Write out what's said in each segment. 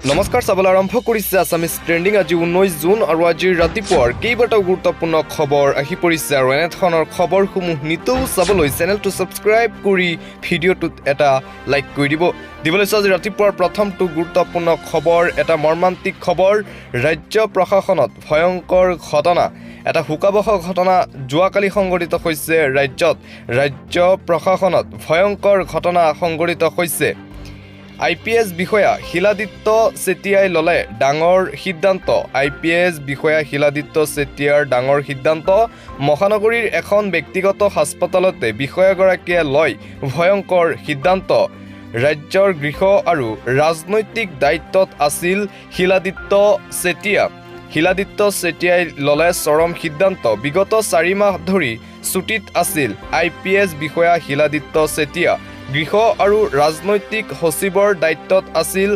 নমস্কাৰ চাবলৈ আৰম্ভ কৰিছে আছামিজ ট্ৰেণ্ডিং আজি 19 জুন আৰু আজিৰ ৰাতিপুৱাৰ কেইবাটাও গুৰুত্বপূৰ্ণ খবৰ আহি পৰিছে আৰু এনেধৰণৰ খবৰসমূহ নিতৌ চাবলৈ চেনেলটো ছাবস্ক্ৰাইব কৰি ভিডিঅ'টোত এটা লাইক কৰি দিবলৈ আজি ৰাতিপুৱাৰ প্ৰথমটো গুৰুত্বপূৰ্ণ খবৰ এটা মৰ্মান্তিক খবৰ ৰাজ্য প্ৰশাসনত ভয়ংকৰ ঘটনা এটা হুকাবহ ঘটনা যোৱাকালি সংঘটিত হৈছে ৰাজ্য প্ৰশাসনত ভয়ংকৰ ঘটনা সংঘটিত হৈছে IPS বিষয়া শিলাদিত্য চেতিয়াই ললে ডাঙৰ সিদ্ধান্ত IPS বিষয়া শিলাদিত্য চেতিয়াৰ ডাঙৰ সিদ্ধান্ত মহানগৰীৰ এখন ব্যক্তিগত হাস্পতালতে বিষয়াগৰাকীয়ে লয় ভয়ংকৰ সিদ্ধান্ত ৰাজ্যৰ গৃহ আৰু ৰাজনৈতিক দায়িত্বত আছিল শিলাদিত্য চেতিয়াই ললে চৰম সিদ্ধান্ত বিগত 4 মাহ ধৰি ছুটিত আছিল IPS বিষয়া শিলাদিত্য চেতিয়া গৃহ আৰু ৰাজনৈতিক সচিবৰ দায়িত্বত আছিল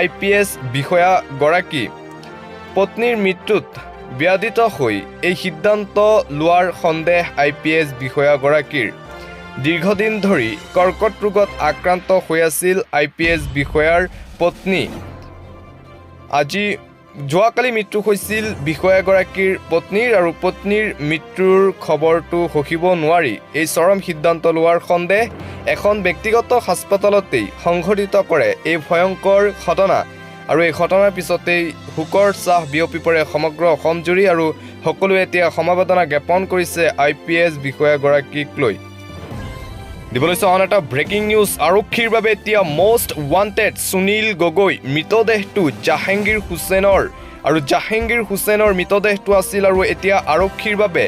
IPS বিষয়াগৰাকী পত্নীৰ মৃত্যুত ব্যাধিত হৈ এই সিদ্ধান্ত লোৱাৰ সন্দেহ IPS বিষয়াগৰাকীৰ দীৰ্ঘদিন ধৰি কৰ্কট ৰোগত আক্ৰান্ত হৈ আছিল IPS বিষয়াৰ পত্নী আজি যোৱাকালি মৃত্যু হৈছিল বিষয়াগৰাকীৰ পত্নীৰ আৰু পত্নীৰ মৃত্যুৰ খবৰটো সহিব নোৱাৰি এই চৰম সিদ্ধান্ত লোৱাৰ সন্দেহ এখন ব্যক্তিগত হাস্পতালতেই সংঘটিত কৰে এই ভয়ংকৰ ঘটনা আৰু এই ঘটনাৰ পিছতেই হুকৰ চাহ বিয়পি পৰে সমগ্ৰ অসমজুৰি আৰু সকলোৱে এতিয়া সমবেদনা জ্ঞাপন কৰিছে IPS বিষয়াগৰাকীক লৈ দিবলৈ আন এটা ব্ৰেকিং নিউজ আৰক্ষীৰ বাবে এতিয়া মষ্ট ৱান্টেড সুনীল গগৈ মৃতদেহটো জাহাংগীৰ হুছেইনৰ মৃতদেহটো আছিল আৰু এতিয়া আৰক্ষীৰ বাবে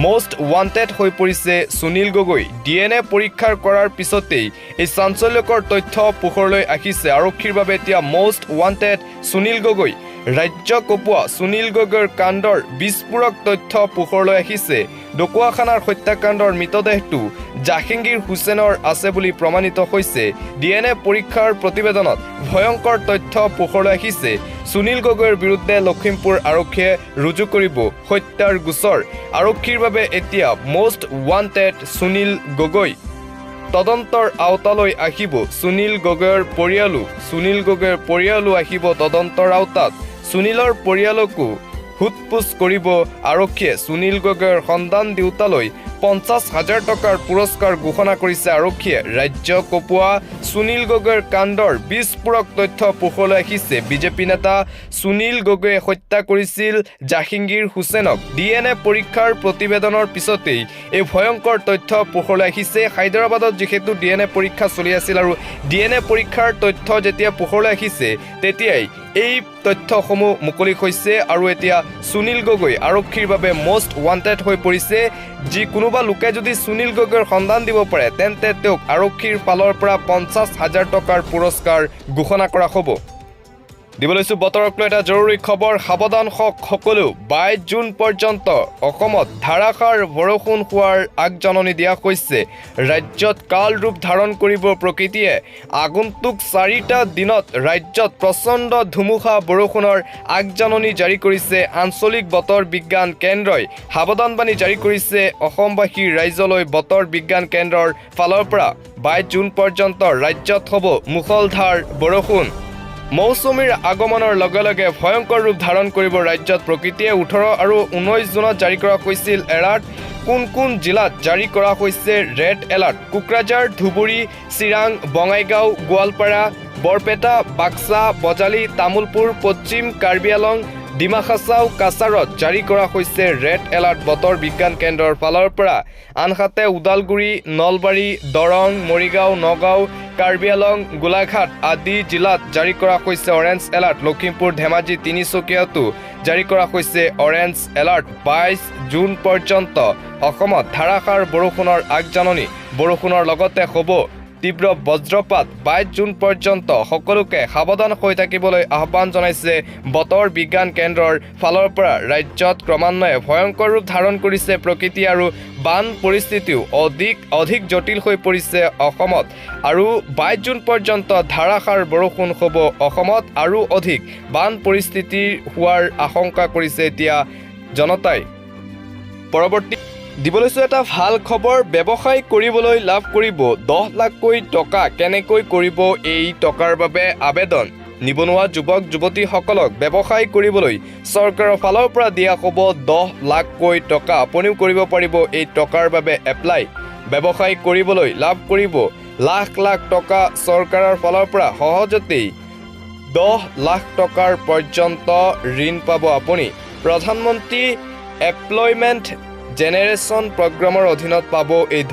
মষ্ট ৱান্টেড হৈ পৰিছে সুনীল গগৈ DNA পৰীক্ষা কৰাৰ পিছতেই এই চাঞ্চল্যকৰ তথ্য পোহৰলৈ আহিছে আৰক্ষীৰ বাবে এতিয়া মষ্ট ৱান্টেড সুনীল গগৈ ৰাজ্য কপোৱা সুনীল গগৈৰ কাণ্ডৰ বিস্ফোৰক তথ্য পোহৰলৈ আহিছে ডকুৱাখানাৰ হত্যাকাণ্ডৰ মৃতদেহটো জাহাংগীৰ হুছেইনৰ আছে বুলি প্ৰমাণিত হৈছে DNA পৰীক্ষাৰ প্ৰতিবেদনত ভয়ংকৰ তথ্য পোহৰলৈ আহিছে সুনীল গগৈৰ বিৰুদ্ধে লখিমপুৰ আৰক্ষীয়ে ৰুজু কৰিব হত্যাৰ গোচৰ আৰক্ষীৰ বাবে এতিয়া মষ্ট ৱান্টেড সুনীল গগৈ তদন্তৰ আওতালৈ আহিব সুনীল গগৈৰ পৰিয়ালো আহিব তদন্তৰ আওতাত সুনীলৰ পৰিয়ালকো হুতপুছ কৰিব আৰক্ষীয়ে সুনীল গগৈৰ সন্ধান দিওঁতালৈ 50,000 টকাৰ পুৰস্কাৰ ঘোষণা কৰিছে আৰক্ষীয়ে ৰাজ্য কপোৱা সুনীল গগৈৰ কাণ্ডৰ বিস্ফোৰক তথ্য পোহৰলৈ আহিছে বিজেপি নেতা সুনীল গগৈয়ে হত্যা কৰিছিল জাহাংগীৰ হুছেইনক DNA পৰীক্ষাৰ প্ৰতিবেদনৰ পিছতেই এই ভয়ংকৰ তথ্য পোহৰলৈ আহিছে হায়দৰাবাদত যিহেতু DNA পৰীক্ষা চলি আছিল আৰু DNA পৰীক্ষাৰ তথ্য যেতিয়া পোহৰলৈ আহিছে তেতিয়াই এই তথ্যসমূহ মুকলি হৈছে আৰু এতিয়া সুনীল গগৈ আৰক্ষীৰ বাবে মষ্ট ৱান্টেড হৈ পৰিছে যি কোনোবা লোকে যদি সুনীল গগৈৰ সন্ধান দিব পাৰে তেন্তে তেওঁক আৰক্ষীৰ ফালৰ পৰা 50,000 টকাৰ পুৰস্কাৰ ঘোষণা কৰা হ'ব দিবলৈছো বতৰক লৈ এটা জৰুৰী খবৰ সাৱধান হওক সকলো 22 জুন পৰ্যন্ত অসমত ধাৰাসাৰ বৰষুণ হোৱাৰ আগজাননী দিয়া হৈছে ৰাজ্যত কাল ৰূপ ধাৰণ কৰিব প্ৰকৃতিয়ে আগন্তুক 4টা দিনত ৰাজ্যত প্ৰচণ্ড ধুমুহা বৰষুণৰ আগজাননী জাৰি কৰিছে আঞ্চলিক বতৰ বিজ্ঞান কেন্দ্ৰই সাৱধানবাণী জাৰি কৰিছে অসমবাসী ৰাইজলৈ বতৰ বিজ্ঞান কেন্দ্ৰৰ ফালৰ পৰা 22 জুন পৰ্যন্ত ৰাজ্যত হ'ব মুষলধাৰ বৰষুণ মৌচুমীৰ আগমনৰ লগে লগে ভয়ংকৰ ৰূপ ধাৰণ কৰিব ৰাজ্যত প্ৰকৃতিয়ে 18 আৰু 19 জুনত জাৰি কৰা হৈছিল এলাৰ্ট কোন জিলাত জাৰি কৰা হৈছে ৰেড এলাৰ্ট কোকৰাঝাৰ ধুবুৰী চিৰাং বঙাইগাঁও গোৱালপাৰা বৰপেটা বাক্সা বজালী তামুলপুৰ পশ্চিম কাৰ্বি আলং ডিমা হাছাও কাছাৰত জাৰি কৰা হৈছে ৰেড এলাৰ্ট বতৰ বিজ্ঞান কেন্দ্ৰৰ ফালৰ পৰা আনহাতে ওদালগুৰি নলবাৰী দৰং মৰিগাঁও নগাঁও কাৰ্বি আলং গোলাঘাট আদি জিলাত জাৰি কৰা হৈছে অৰেঞ্জ এলাৰ্ট লখিমপুৰ ধেমাজি তিনিচুকীয়াতো জাৰি কৰা হৈছে অৰেঞ্জ এলাৰ্ট 22 জুন পৰ্যন্ত অসমত ধাৰাসাৰ বৰষুণৰ আগজাননী বৰষুণৰ লগতে হ'ব তীব্ৰ বজ্ৰপাত 22 জুন পৰ্যন্ত সকলোকে সাৱধান হৈ থাকিবলৈ আহ্বান জনাইছে বতৰ বিজ্ঞান কেন্দ্ৰৰ ফালৰ পৰা ৰাজ্যত ক্ৰমান্বয়ে ভয়ংকৰ ৰূপ ধাৰণ কৰিছে প্ৰকৃতি আৰু বান পৰিস্থিতিও অধিক জটিল হৈ পৰিছে অসমত আৰু 22 জুন পৰ্যন্ত ধাৰাসাৰ বৰষুণ হ'ব অসমত আৰু অধিক বান পৰিস্থিতি হোৱাৰ আশংকা কৰিছে এতিয়া জনতাই পৰৱৰ্তী দিবলৈছো এটা ভাল খবৰ ব্যৱসায় কৰিবলৈ লাভ কৰিব 10 লাখকৈ টকা কেনেকৈ কৰিব এই টকাৰ বাবে আবেদন নিবনুৱা যুৱক যুৱতীসকলক ব্যৱসায় কৰিবলৈ চৰকাৰৰ ফালৰ পৰা দিয়া হ'ব 10 লাখকৈ টকা। আপুনিও কৰিব পাৰিব এই টকাৰ বাবে এপ্লাই। ব্যৱসায় কৰিবলৈ লাভ কৰিব লাখ লাখ টকা চৰকাৰৰ ফালৰ পৰা সহজতেই 10 লাখ টকাৰ পৰ্যন্ত ঋণ পাব আপুনি। প্ৰধানমন্ত্ৰী এমপ্লয়মেণ্ট জেনেৰেশ্যন প্ৰগ্ৰামৰ অধীনত পাব এই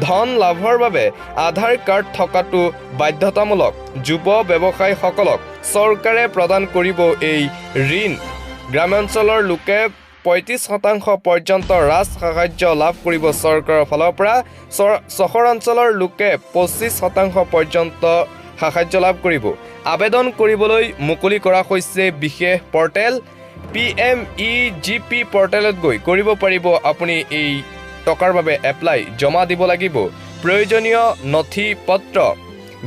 ধন লাভৰ বাবে আধাৰ কাৰ্ড থকাটো বাধ্যতামূলক। যুৱ ব্যৱসায়ীসকলক চৰকাৰে প্ৰদান কৰিব এই ঋণ। গ্ৰামাঞ্চলৰ লোকে 35% পৰ্যন্ত ৰাজ সাহায্য লাভ কৰিব চৰকাৰৰ ফালৰ পৰা। চহৰাঞ্চলৰ লোকে 25% পৰ্যন্ত সাহায্য লাভ কৰিব। আবেদন কৰিবলৈ মুকলি কৰা হৈছে বিশেষ পৰ্টেল PMEGP পৰ্টেলত গৈ কৰিব পাৰিব আপুনি এই টকাৰ বাবে এপ্লাই। জমা দিব লাগিব প্ৰয়োজনীয় নথি পত্ৰ।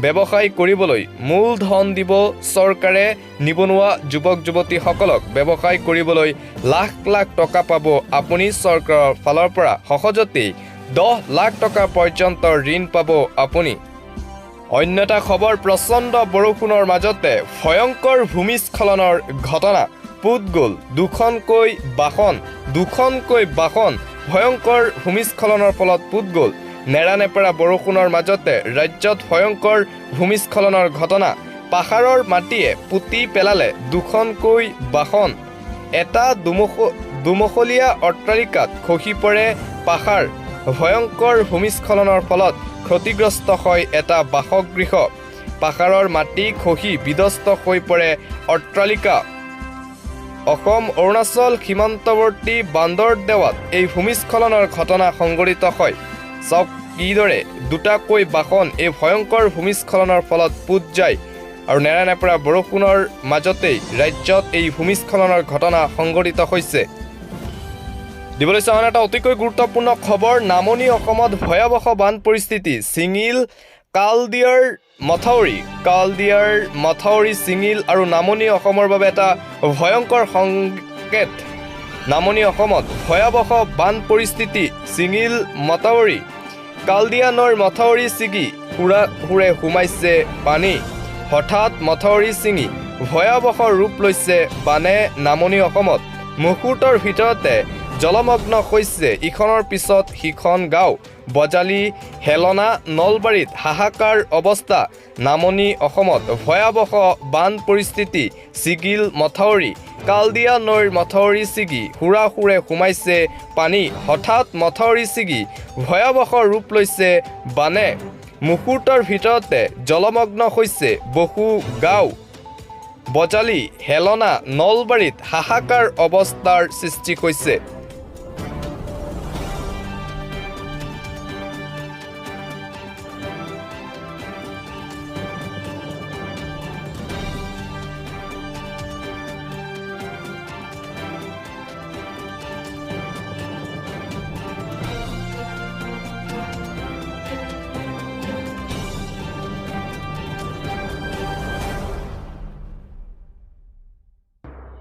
ব্যৱসায় কৰিবলৈ মূলধন দিব চৰকাৰে। নিবনুৱা যুৱক যুৱতীসকলক ব্যৱসায় কৰিবলৈ লাখ লাখ টকা পাব আপুনি চৰকাৰৰ ফালৰ পৰা সহজতেই 10 লাখ টকা পৰ্যন্ত ঋণ পাব আপুনি। অন্য এটা খবৰ, প্ৰচণ্ড বৰষুণৰ মাজতে ভয়ংকৰ ভূমিস্খলনৰ ঘটনা। পুত গ'ল দুখনকৈ বাহন। ভয়ংকৰ ভূমিস্খলনৰ ফলত পুত গ'ল। নেৰানেপেৰা বৰষুণৰ মাজতে ৰাজ্যত ভয়ংকৰ ভূমিস্খলনৰ ঘটনা। পাহাৰৰ মাটিয়ে পুতি পেলালে দুখনকৈ বাহন। এটা দুমহলীয়া অট্টালিকাত খহি পৰে পাহাৰ। ভয়ংকৰ ভূমিস্খলনৰ ফলত ক্ষতিগ্ৰস্ত হয় এটা বাসগৃহ। পাহাৰৰ মাটি খহি বিধ্বস্ত হৈ পৰে অট্টালিকা। অসম অৰুণাচল সীমান্তৱৰ্তী বান্দৰদেৱাত এই ভূমিস্খলনৰ ঘটনা সংঘটিত হয়। চাওক কিদৰে দুটাকৈ বাহন এই ভয়ংকৰ ভূমিস্খলনৰ ফলত পুত যায় আৰু নেৰানেপেৰা বৰষুণৰ মাজতেই ৰাজ্যত এই ভূমিস্খলনৰ ঘটনা সংঘটিত হৈছে। দিবলৈ চাওঁ এটা অতিকৈ গুৰুত্বপূৰ্ণ খবৰ। নামনি অসমত ভয়াৱহ বান পৰিস্থিতি। চিঙিল কালদিয়াৰ মাথাউৰি চিঙিল আৰু নামনি অসমৰ বাবে এটা ভয়ংকৰ সংকেত। নামনি অসমত ভয়াৱহ বান পৰিস্থিতি। চিঙিল মাথাউৰি কালদিয়া নৈৰ মাথাউৰি ছিগি সুৰে সোমাইছে পানী। হঠাৎ মাথাউৰি ছিঙি ভয়াৱহ ৰূপ লৈছে বানে নামনি অসমত। মুহূৰ্তৰ ভিতৰতে জলমগ্ন হৈছে ইখনৰ পিছত সিখন গাঁও। বজালি, হেলনা, নলবাৰীত হাহাকাৰ অৱস্থা। নামনি অসমত ভয়াৱহ বান পৰিস্থিতি। ছিগিল মাথাউৰি কালদিয়া নৈৰ মাথাউৰি ছিগি সুৰে সোমাইছে পানী। হঠাৎ মাথাউৰি ছিগি ভয়াৱহ ৰূপ লৈছে বানে। মুহূৰ্তৰ ভিতৰতে জলমগ্ন হৈছে বহু গাঁও। বজালি, হেলনা, নলবাৰীত হাহাকাৰ অৱস্থাৰ সৃষ্টি হৈছে।